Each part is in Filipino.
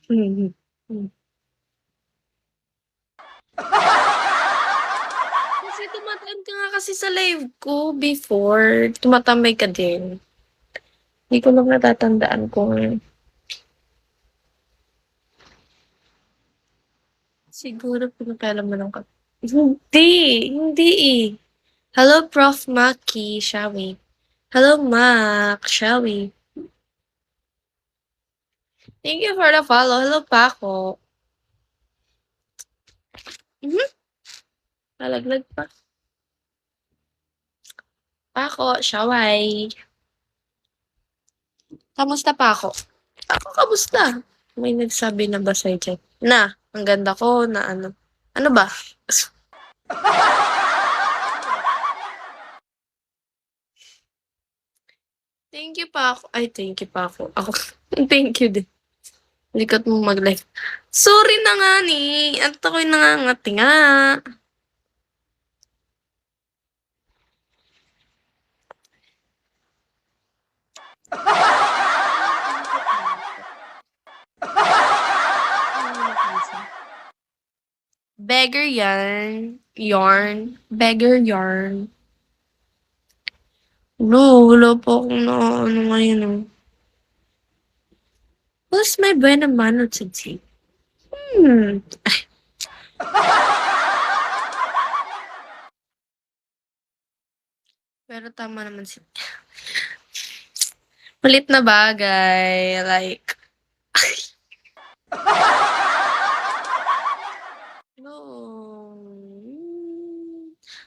Mhm. Hmm. Kasi tumataan ka nga kasi sa live ko before. Tumatambay ka din. Hindi ko lang natatandaan kung siguro pinakailan mo lang ka. Hindi, hindi eh. Hello, Prof. Maki, shall we? Hello, Mac, shall we? Thank you for the follow. Hello, Paco. Mhm. Nalaglag pa. Paco, shaway. Kamusta pa ako? Ako, kamusta? May nagsabi na ba sa'yo dyan? Na, ang ganda ko, na ano. Ano ba? Thank you pa ako. Ay, thank you pa ako. Ako, thank you din. Likot mo mag-live. Sorry na nga ni. At ako'y nangangati nga. Beggar yarn. Yarn. Beggar yarn. No, wala po akong na ano ngayon. Oh. Who's my buena mano today? Hmm. Pero tama naman si... Malit na bagay. Like... No.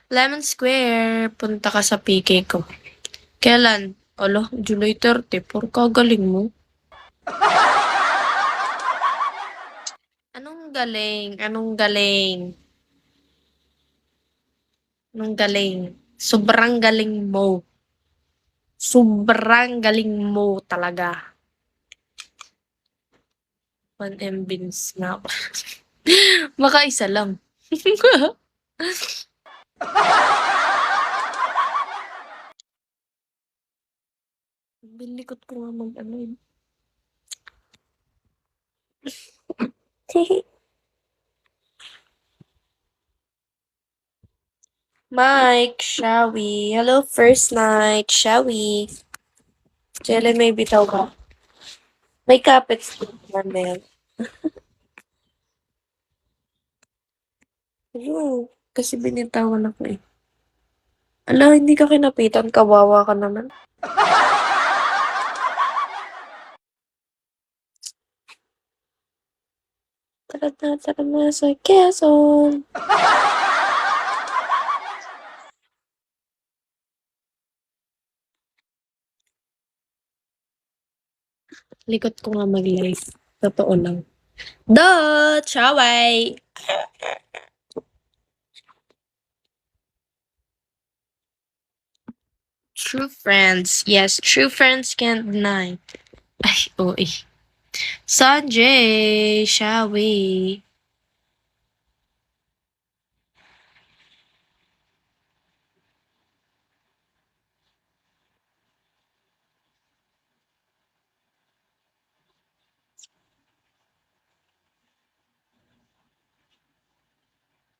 Lemon Square. Punta ka sa PK ko. Kailan? Alo, July 30. Puro kagaling mo. Anong galing? Anong galing? Anong galing? Sobrang galing mo. Sobrang galing mo talaga. 1 beans na ako. Baka isa lang. Bilikot ko nga mag-ano yun. Mike, shall we? Hello, first night, shall we? Jelly, may bitaw ka. May kapits naman, Mel. Ayun, kasi binitawan ako eh. Ala, hindi ka kinapitan, kawawa ka naman. Tara na sa Quezon. Likot ko nga mag-live. Totoo lang. Duh! Chaway! True friends. Yes, true friends can't deny. Ay, oo eh. Sanjay, shall we?